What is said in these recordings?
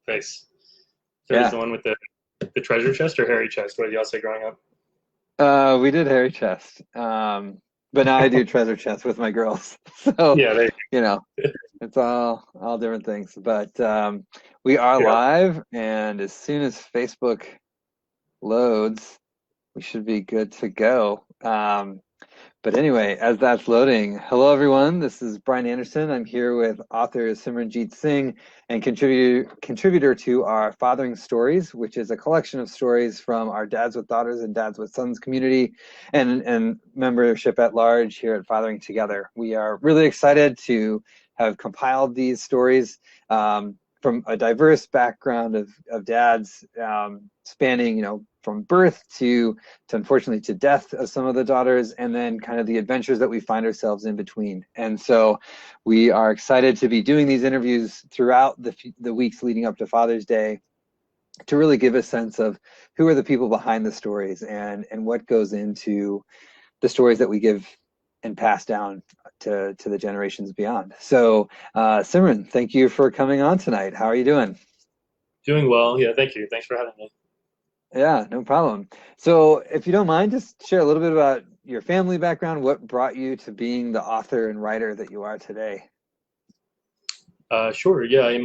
face. So is Yeah. the one with the treasure chest or hairy chest? What did y'all say growing up? We did hairy chest. But now I do treasure chest with my girls. So, Yeah, there you know, it's all different things. But we are you go. live, and as soon as Facebook loads, we should be good to go. But anyway, as that's loading, hello everyone. This is Brian Anderson. I'm here with author Simran Jeet Singh and contributor to our Fathering Stories, which is a collection of stories from our Dads with Daughters and Dads with Sons community and membership at large here at Fathering Together. We are really excited to have compiled these stories from a diverse background of dads, spanning, from birth to unfortunately to death of some of the daughters, and then kind of the adventures that we find ourselves in between. And so we are excited to be doing these interviews throughout the weeks leading up to Father's Day to really give a sense of who are the people behind the stories and what goes into the stories that we give and pass down to the generations beyond. So Simran, thank you for coming on tonight. How are you doing? Doing well. Yeah, thank you. Thanks for having me. Yeah, no problem. So, if you don't mind, just share a little bit about your family background, what brought you to being the author and writer that you are today. Sure. Yeah, I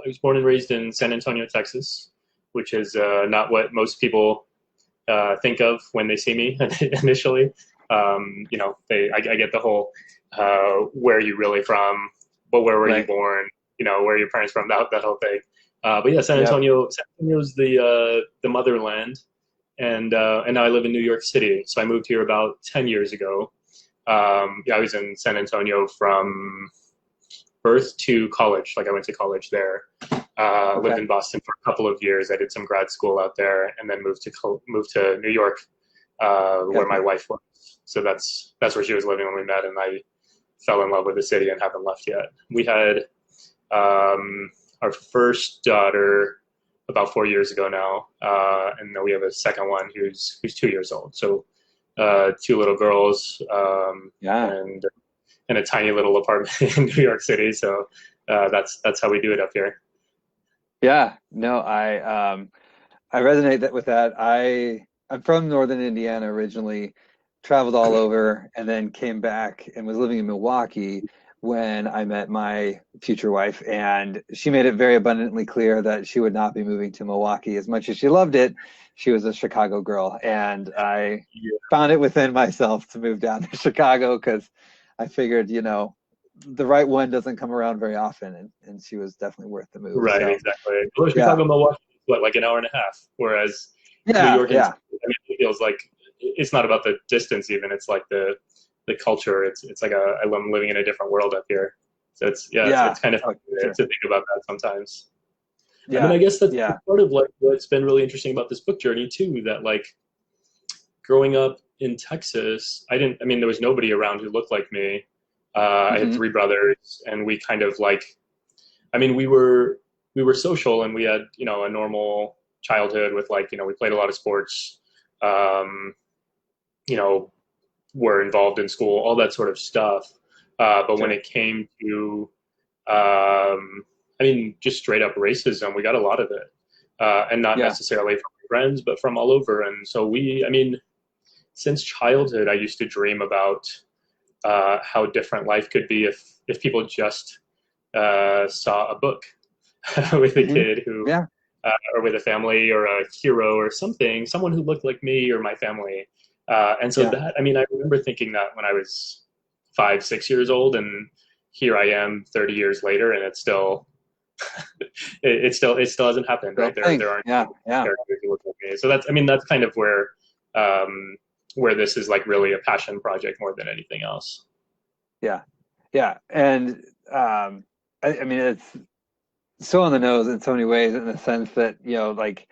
was born and raised in San Antonio, Texas, which is not what most people think of when they see me initially. I get the whole where are you really from, but where were you Right. born? Where are your parents from? That whole thing. But yeah, Yep. San Antonio's the motherland, and now I live in New York City. So I moved here about 10 years ago. Yeah, I was in San Antonio from birth to college. Like I went to college there. Lived Okay. in Boston for a couple of years. I did some grad school out there, and then moved to New York, where my Gotcha. wife was. So that's where she was living when we met, and I fell in love with the city and haven't left yet. We had our first daughter about 4 years ago now, and then we have a second one who's 2 years old. So two little girls, Yeah. and a tiny little apartment in New York City. So that's how we do it up here. Yeah. No, I resonate with that. I'm from Northern Indiana originally, traveled all over, and then came back and was living in Milwaukee when I met my future wife. And she made it very abundantly clear that she would not be moving to Milwaukee. As much as she loved it, she was a Chicago girl. And I Yeah. found it within myself to move down to Chicago because I figured, the right one doesn't come around very often. And she was definitely worth the move. Right, So, exactly. Well, yeah. Chicago, Milwaukee, what, like an hour and a half? Whereas New Yeah. York and Yeah. it feels like it's not about the distance even. It's like the culture. It's like I'm living in a different world up here. So Yeah. it's kind of Oh, to sure. think about that sometimes. And then I Yeah. guess that's Yeah. part of like what's been really interesting about this book journey too. That like growing up in Texas, I mean, there was nobody around who looked like me. I had Hmm. three brothers, and we kind of like I mean, we were social and we had a normal childhood with like we played a lot of sports, um, you know, were involved in school, all that sort of stuff. But when Sure. it came to, I mean, just straight up racism, we got a lot of it, and not Yeah. necessarily from friends, but from all over. And so I mean, since childhood, I used to dream about how different life could be if people just saw a book with a Hmm. kid who, Yeah. or with a family or a hero or something, someone who looked like me or my family. And so Yeah. that, I mean, I remember thinking that when I was 5, 6 years old, and here I am 30 years later, and it's still, it still hasn't happened, Real right? thing. There aren't Yeah. Yeah. characters who look like me. So I mean, that's kind of where this is like really a passion project more than anything else. Yeah. Yeah. And I mean, it's so on the nose in so many ways in the sense that, like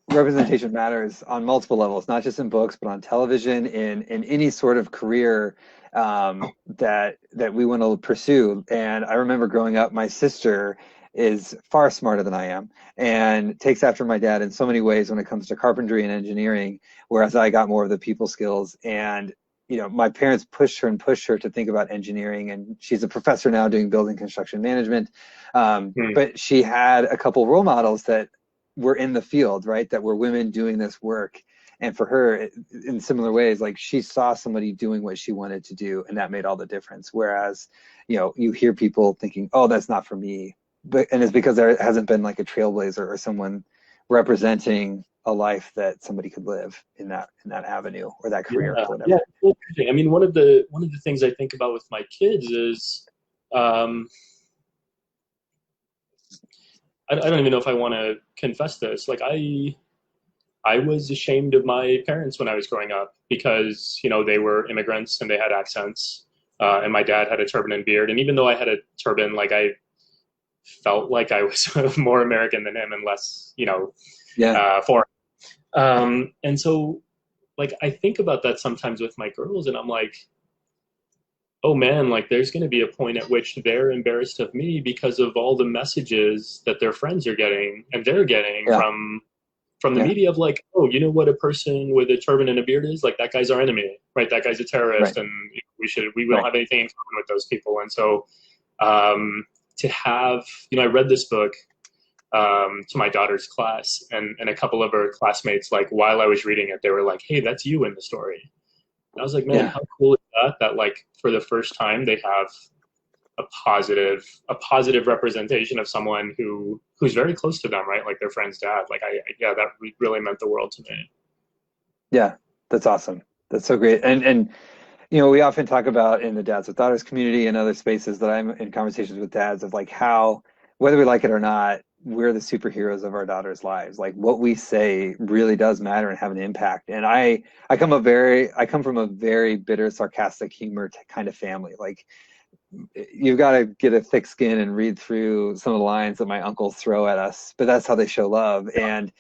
representation matters on multiple levels, not just in books, but on television, in any sort of career that we want to pursue. And I remember growing up, my sister is far smarter than I am and takes after my dad in so many ways when it comes to carpentry and engineering, whereas I got more of the people skills. And my parents pushed her to think about engineering, and she's a professor now doing building construction management. Hmm. But she had a couple role models that were in the field, right? That were women doing this work. And for her, in similar ways, like she saw somebody doing what she wanted to do, and that made all the difference. Whereas, you hear people thinking, "Oh, that's not for me," and it's because there hasn't been like a trailblazer or someone representing a life that somebody could live in that avenue or that career Yeah, or yeah, whatever. it's so interesting. I mean, one of the things I think about with my kids is, um, I don't even know if I want to confess this. Like I was ashamed of my parents when I was growing up because they were immigrants and they had accents, and my dad had a turban and beard. And even though I had a turban, like I felt like I was more American than him and less, Yeah, foreign. And so, like, I think about that sometimes with my girls, and I'm like, oh man, like there's going to be a point at which they're embarrassed of me because of all the messages that their friends are getting and they're getting yeah, from the yeah, media of like, oh, you know what a person with a turban and a beard is? Like that guy's our enemy, right? That guy's a terrorist, right, and we don't right. have anything in common with those people. And so, to have, I read this book to my daughter's class, and a couple of her classmates, like while I was reading it, they were like, "Hey, that's you in the story." And I was like, "Man, Yeah, how cool is that? That like for the first time they have a positive representation of someone who's very close to them, right? Like their friend's dad. Like yeah, that really meant the world to me. yeah. That's awesome. That's so great. And we often talk about in the dads with daughters community and other spaces that I'm in conversations with dads of like how, whether we like it or not, we're the superheroes of our daughters' lives. Like what we say really does matter and have an impact. And I come from a very bitter, sarcastic humor kind of family. Like you've got to get a thick skin and read through some of the lines that my uncles throw at us, but that's how they show love. And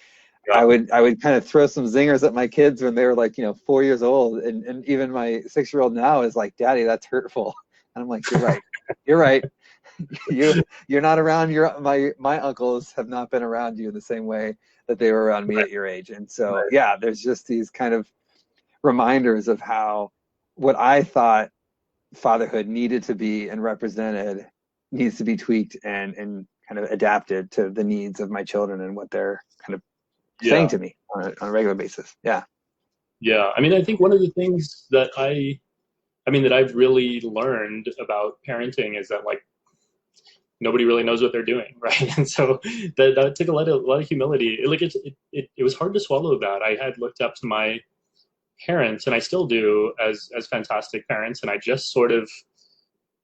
Yeah, I would kind of throw some zingers at my kids when they were like, 4 years old. And even my 6-year-old now is like, Daddy, that's hurtful. And I'm like, you're right. You're right. You're not around my uncles have not been around you in the same way that they were around me right, at your age. And so, right. yeah, there's just these kind of reminders of how what I thought fatherhood needed to be and represented needs to be tweaked and kind of adapted to the needs of my children and what they're kind of saying Yeah, to me on a regular basis. Yeah. yeah. I mean, I think one of the things that that I've really learned about parenting is that like nobody really knows what they're doing, right? And so that took a lot of humility. It was hard to swallow that. I had looked up to my parents, and I still do, as fantastic parents, and I just sort of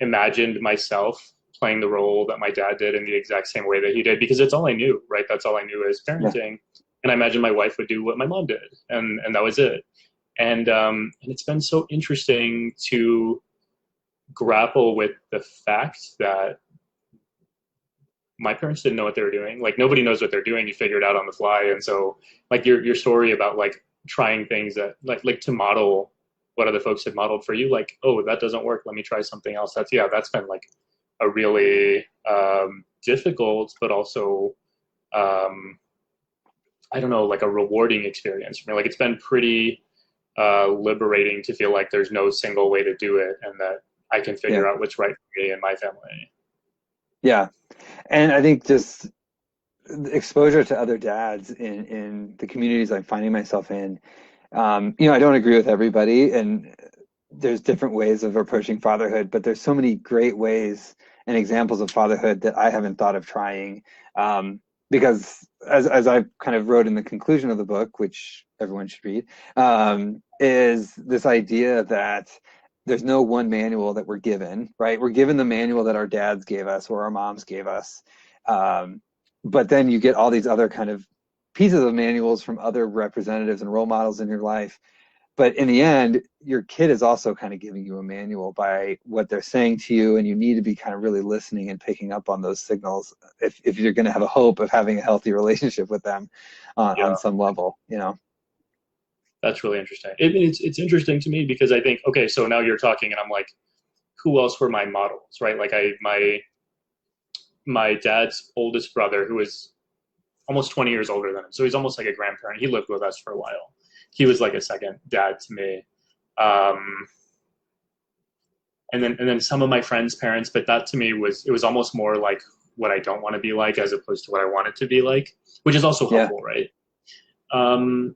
imagined myself playing the role that my dad did in the exact same way that he did because it's all I knew, right? That's all I knew as Yeah. parenting. And I imagined my wife would do what my mom did, and that was it. And it's been so interesting to grapple with the fact that my parents didn't know what they were doing. Like nobody knows what they're doing. You figure it out on the fly. And so like your story about like trying things that like to model what other folks had modeled for you, like, oh, that doesn't work. Let me try something else. That's been like a really difficult, but also I don't know, like a rewarding experience for me. Like it's been pretty liberating to feel like there's no single way to do it and that I can Yeah. figure out what's right for me and my family. Yeah. And I think just exposure to other dads in the communities I'm finding myself in. I don't agree with everybody, and there's different ways of approaching fatherhood, but there's so many great ways and examples of fatherhood that I haven't thought of trying. Because as I kind of wrote in the conclusion of the book, which everyone should read, is this idea that there's no one manual that we're given, right? We're given the manual that our dads gave us or our moms gave us. Um, but then you get all these other kind of pieces of manuals from other representatives and role models in your life. But in the end, your kid is also kind of giving you a manual by what they're saying to you, and you need to be kind of really listening and picking up on those signals if you're going to have a hope of having a healthy relationship with them on Yeah. some level. That's really interesting. I mean, it's interesting to me because I think, okay, so now you're talking, and I'm like, who else were my models, right? Like my dad's oldest brother, who is almost 20 years older than him, so he's almost like a grandparent. He lived with us for a while. He was like a second dad to me. Um, and then some of my friends' parents, but that to me was it was almost more like what I don't want to be like as opposed to what I want it to be like, which is also Yeah. helpful, right? Um,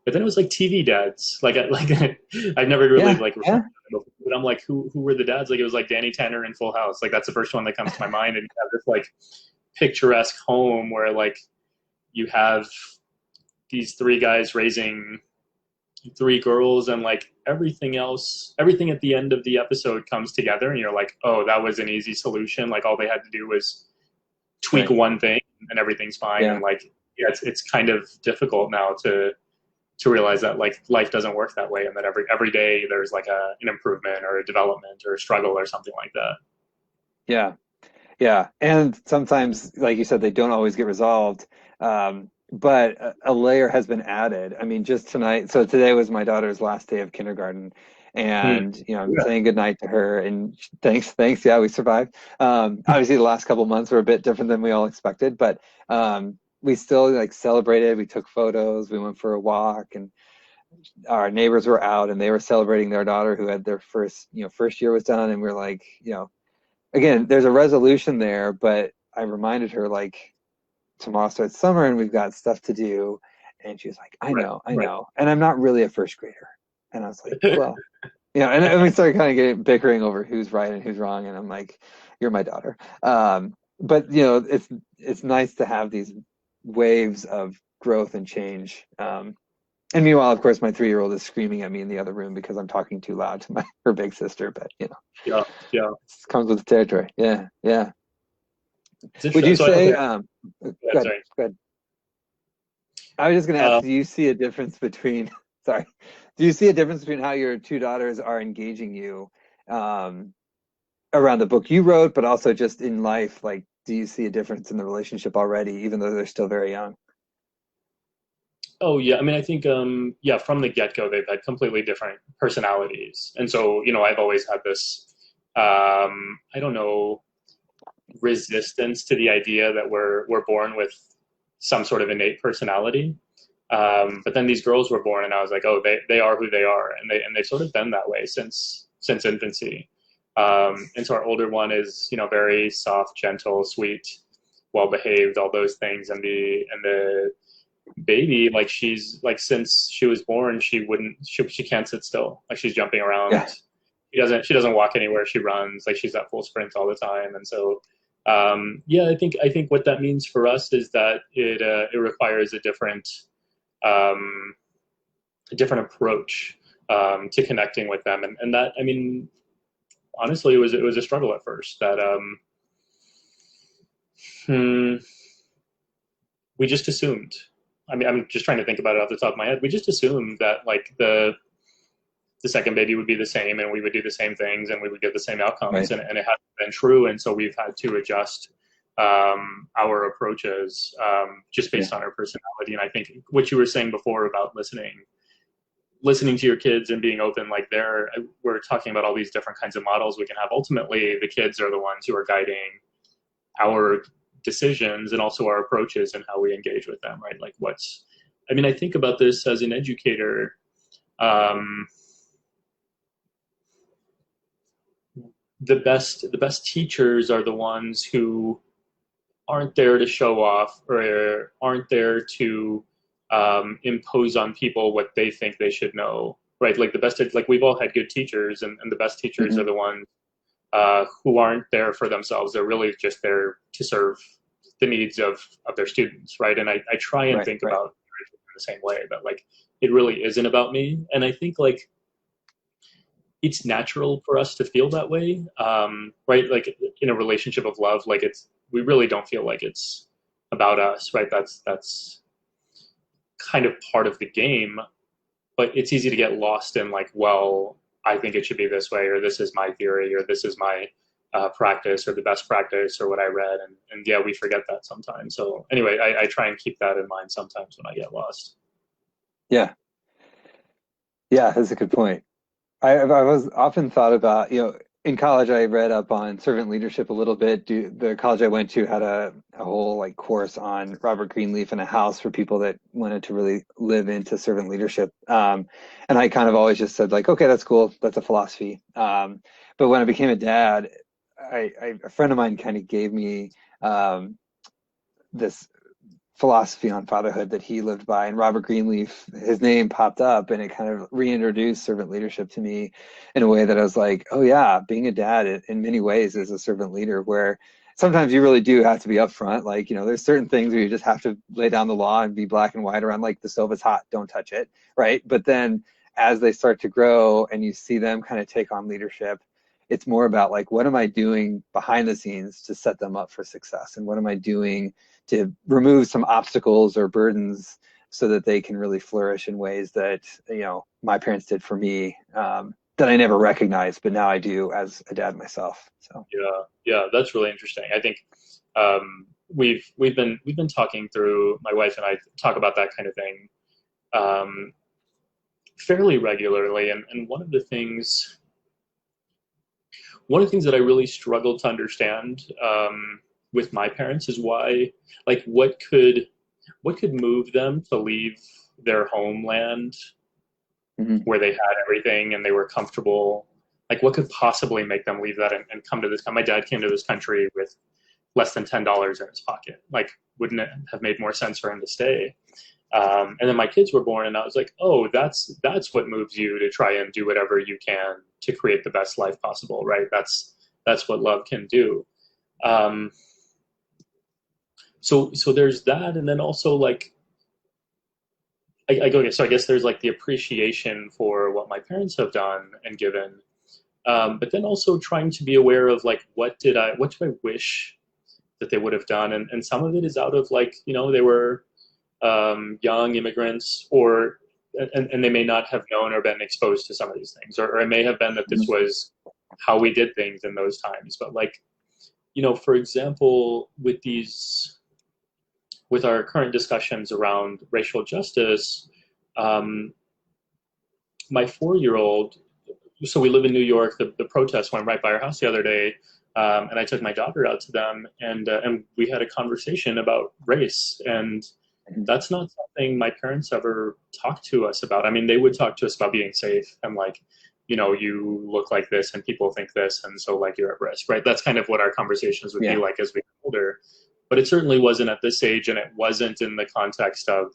but then it was like TV dads. Like I've never really Yeah. like Yeah. reflected on it, but I'm like, who were the dads? Like it was like Danny Tanner in Full House. Like that's the first one that comes to my mind, and you have this like picturesque home where like you have these three guys raising three girls, and like everything else, everything at the end of the episode comes together, and you're like, oh, that was an easy solution. Like all they had to do was tweak Right. one thing, and everything's fine. Yeah. And like, yeah, it's kind of difficult now to realize that like life doesn't work that way, and that every day there's like an improvement or a development or a struggle or something like that. Yeah. Yeah, and sometimes, like you said, they don't always get resolved. But a layer has been added. I mean, just tonight, so today was my daughter's last day of kindergarten, Hmm. and I'm Yeah. saying goodnight to her. And thanks. Yeah, we survived. Obviously, the last couple months were a bit different than we all expected, but we still like celebrated. We took photos. We went for a walk, and our neighbors were out, and they were celebrating their daughter who had their first year was done, and we're like, again, there's a resolution there, but I reminded her like tomorrow starts summer and we've got stuff to do. And she was like, Right. I Right. know. And I'm not really a first grader. And I was like, well, and we started kind of getting bickering over who's right and who's wrong. And I'm like, you're my daughter. But it's nice to have these waves of growth and change. And meanwhile, of course, my 3-year-old is screaming at me in the other room because I'm talking too loud to her big sister. But Yeah. Yeah. it comes with the territory. Yeah, yeah. It's Would interesting. you So I don't say, think. go Yeah, ahead, sorry. go ahead. I was just going to ask, Um, do you see a difference between, sorry, do you see a difference between how your two daughters are engaging you um, around the book you wrote, but also just in life? Like, do you see a difference in the relationship already, even though they're still very young? oh yeah, I mean, I think yeah, from the get go, they've had completely different personalities, and so I've always had this I don't know, resistance to the idea that we're born with some sort of innate personality. But then these girls were born, and I was like, oh, they are who they are, and they've sort of been that way since infancy. And so our older one is very soft, gentle, sweet, well behaved, all those things, and the baby, like she's like since she was born, she can't sit still, like she's jumping Yeah, around. She doesn't walk anywhere, she runs, like she's at full sprint all the time. And so yeah, I think what that means for us is that it requires um, a different approach to connecting with them. And that, I mean, honestly, it was a struggle at first. That hmm, we just assumed. I mean, I'm just trying to think about it off the top of my head. We just assumed that like the second baby would be the same, and we would do the same things, and we would get the same outcomes, right. and it hasn't been true. And so we've had to adjust our approaches just Yeah, based on our personality. And I think what you were saying before about listening to your kids and being open, like we're talking about all these different kinds of models we can have. Ultimately, the kids are the ones who are guiding our decisions and also our approaches and how we engage with them, right? Like I mean, I think about this as an educator. Um, the best teachers are the ones who aren't there to show off or aren't there to impose on people what they think they should know, right? Like the best, like we've all had good teachers, and the best teachers are hmm the ones who aren't there for themselves. They're really just there to serve the needs of their students, right? And I try and right, think right. about it in the same way, that like it really isn't about me. And I think like it's natural for us to feel that way, right? Like in a relationship of love, like we really don't feel like it's about us, right? That's kind of part of the game, but it's easy to get lost in like, well, I think it should be this way, or this is my theory, or this is my practice, or the best practice, or what I read, and yeah, we forget that sometimes. So anyway, I try and keep that in mind sometimes when I get lost. Yeah, yeah, that's a good point. I was often thought about, in college, I read up on servant leadership a little bit. The college I went to had a whole like course on Robert Greenleaf and a house for people that wanted to really live into servant leadership. And I kind of always just said like, okay, that's cool. That's a philosophy. But when I became a dad, a friend of mine kind of gave me um, this philosophy on fatherhood that he lived by, and Robert Greenleaf, his name popped up, and it kind of reintroduced servant leadership to me in a way that I was like, oh yeah, being a dad in many ways is a servant leader, where sometimes you really do have to be upfront. Like, there's certain things where you just have to lay down the law and be black and white around, like, the stove is hot, don't touch it, right? But then as they start to grow and you see them kind of take on leadership, it's more about like, what am I doing behind the scenes to set them up for success, and what am I doing to remove some obstacles or burdens so that they can really flourish in ways that my parents did for me, that I never recognized, but now I do as a dad myself. So Yeah, that's really interesting. I think we've been talking through, my wife and I talk about that kind of thing um, fairly regularly, and one of the things that I really struggled to understand with my parents is why, like, what could move them to leave their homeland mhm. where they had everything and they were comfortable. Like, what could possibly make them leave that and come to this? My dad came to this country with less than $10 in his pocket. Like, wouldn't it have made more sense for him to stay? And then my kids were born, and I was like, oh, that's what moves you to try and do whatever you can to create the best life possible, right? That's what love can do. Um, so there's that, and then also like I go, so I guess there's like the appreciation for what my parents have done and given, but then also trying to be aware of like what do I wish that they would have done, and some of it is out of like they were young immigrants, or and they may not have known or been exposed to some of these things, or it may have been that this was how we did things in those times. But like, for example, with our current discussions around racial justice, um, my 4-year-old, so we live in New York. The protest went right by our house the other day, and I took my daughter out to them, and we had a conversation about race, and that's not something my parents ever talked to us about. I mean, they would talk to us about being safe and like, you look like this and people think this, and so like you're at risk, right? That's kind of what our conversations would be Yeah. like as we get older. But it certainly wasn't at this age, and it wasn't in the context of,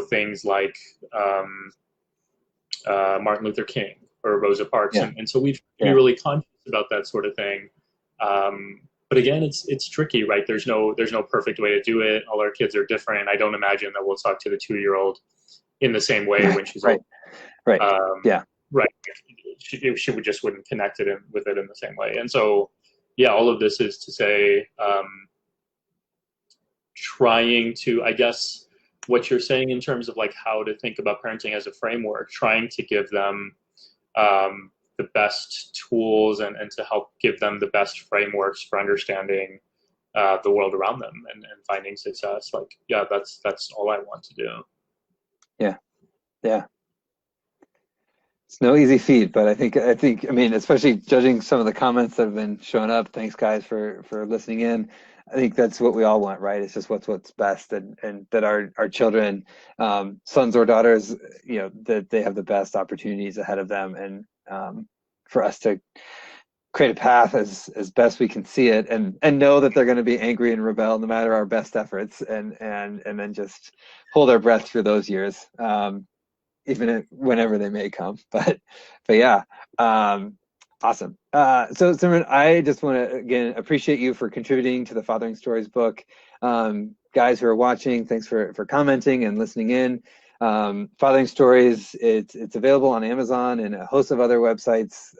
things like Martin Luther King or Rosa Parks, Yeah. and so we've to be Yeah. really conscious about that sort of thing. But again, it's tricky, right? There's no perfect way to do it. All our kids are different. I don't imagine that we'll talk to the 2-year-old in the same way Right. when she's Right. old. Right. Um, Yeah. right? She would just wouldn't connect with it in the same way. And so, yeah, all of this is to say, trying to, I guess, what you're saying in terms of like how to think about parenting as a framework, trying to give them the best tools, and to help give them the best frameworks for understanding the world around them, and finding success. Like, yeah, that's all I want to do. Yeah. Yeah. It's no easy feat, but I mean, especially judging some of the comments that have been showing up. Thanks, guys, for listening in. I think that's what we all want, right? It's just what's best, and that our children, sons or daughters, that they have the best opportunities ahead of them, and for us to create a path as best we can see it, and know that they're going to be angry and rebel no matter our best efforts, and then just hold our breath through those years. Even whenever they may come. But yeah, awesome. So Simran, I just want to again appreciate you for contributing to the Fathering Stories book. Guys who are watching, thanks for commenting and listening in. Fathering Stories, it's available on Amazon and a host of other websites.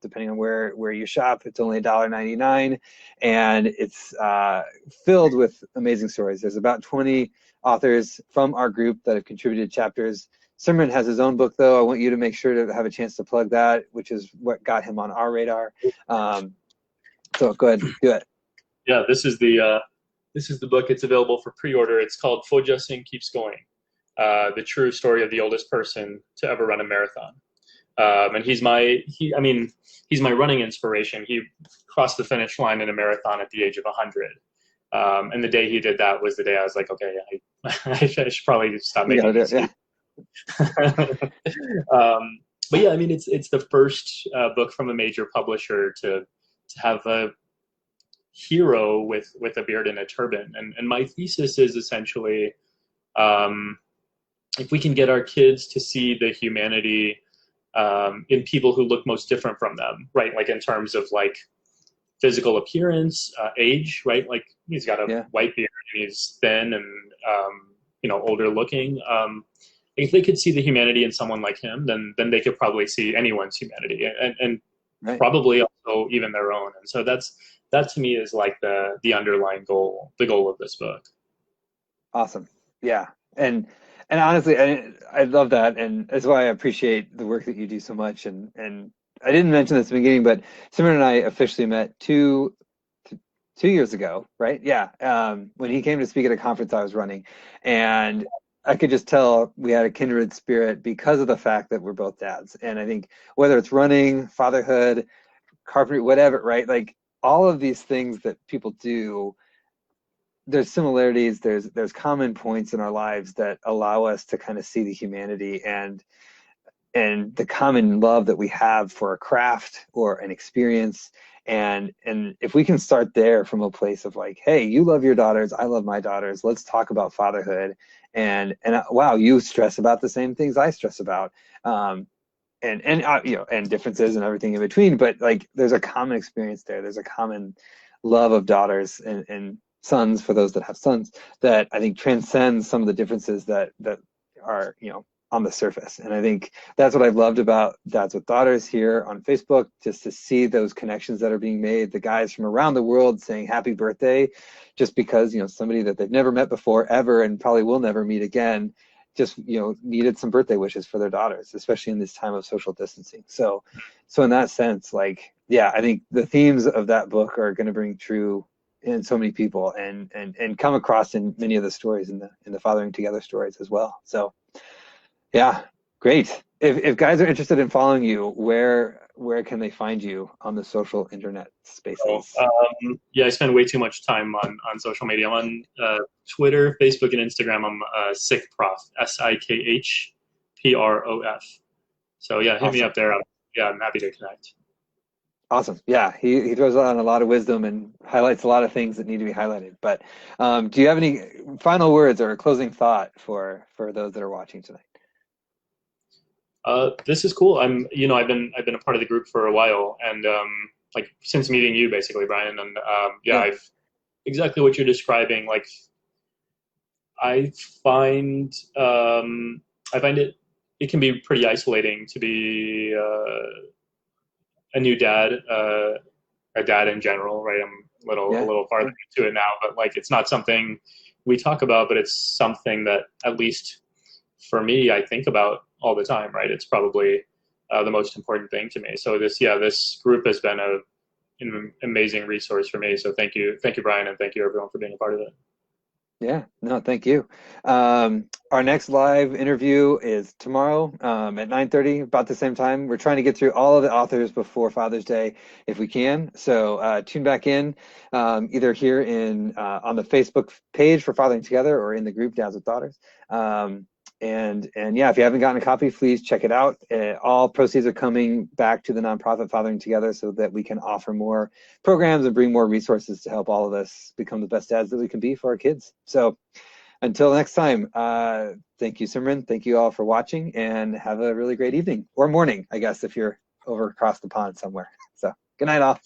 Depending on where you shop, it's only $1.99, and it's filled with amazing stories. There's about 20 authors from our group that have contributed chapters. Simran has his own book, though. I want you to make sure to have a chance to plug that, which is what got him on our radar. So go ahead, do it. Yeah, this is the book. It's available for pre-order. It's called Foja Singh Keeps Going, the true story of the oldest person to ever run a marathon. And I mean, he's my running inspiration. He crossed the finish line in a marathon at the age of 100. And the day he did that was the day I was like, okay, I should probably stop You gotta making do it. Yeah. excuses. But yeah, I mean, it's the first book from a major publisher to have a hero with a beard and a turban. And my thesis is essentially, um, if we can get our kids to see the humanity in people who look most different from them, right? Like in terms of like physical appearance, age, right? Like he's got a Yeah. white beard and he's thin and older looking. If they could see the humanity in someone like him, then they could probably see anyone's humanity and Right. probably also even their own. And so that to me is like the underlying goal, the goal of this book. Awesome. Yeah. And honestly, I love that, and that's why I appreciate the work that you do so much. And I didn't mention this at the beginning, but Simran and I officially met 2 years ago, right? Yeah. When he came to speak at a conference I was running, and I could just tell we had a kindred spirit because of the fact that we're both dads. And I think whether it's running, fatherhood, carpentry, whatever, right? Like all of these things that people do, there's similarities, there's common points in our lives that allow us to kind of see the humanity and the common love that we have for a craft or an experience. And if we can start there from a place of like, hey, you love your daughters, I love my daughters, let's talk about fatherhood. And wow, you stress about the same things I stress about. And differences and everything in between, but like there's a common experience there, there's a common love of daughters and sons for those that have sons that I think transcends some of the differences that are on the surface. And I think that's what I've loved about Dads with Daughters here on Facebook, just to see those connections that are being made, the guys from around the world saying happy birthday just because somebody that they've never met before ever and probably will never meet again just needed some birthday wishes for their daughters, especially in this time of social distancing. So in that sense, like, yeah, I think the themes of that book are going to bring true in so many people and come across in many of the stories in the fathering together stories as well. So yeah, great. If guys are interested in following you, where can they find you on the social internet So, spaces? yeah, I spend way too much time on social media. I'm on Twitter, Facebook, and Instagram. I'm Sikh Prof, SIKHPROF. So yeah, hit me Awesome. up there. Yeah, I'm happy to connect. Awesome. Yeah, he throws on a lot of wisdom and highlights a lot of things that need to be highlighted. But do you have any final words or a closing thought for those that are watching tonight? This is cool. I've been a part of the group for a while, and like since meeting you, basically, Brian. And yeah, Yeah. I've exactly what you're describing. Like I find I find it can be pretty isolating to be a new dad, a dad in general, right? I'm a Yeah. little farther into it now, but like it's not something we talk about, but it's something that at least for me, I think about all the time, right? It's probably the most important thing to me. So this group has been an amazing resource for me. So thank you, Brian, and thank you everyone for being a part of it. Yeah, no, thank you. Our next live interview is tomorrow at 9:30, about the same time. We're trying to get through all of the authors before Father's Day if we can. So tune back in, either here on the Facebook page for Fathering Together or in the group Dads with Daughters. And yeah, if you haven't gotten a copy, please check it out. All proceeds are coming back to the nonprofit Fathering Together so that we can offer more programs and bring more resources to help all of us become the best dads that we can be for our kids. So until next time, thank you, Simran. Thank you all for watching and have a really great evening or morning, I guess, if you're over across the pond somewhere. So good night, all.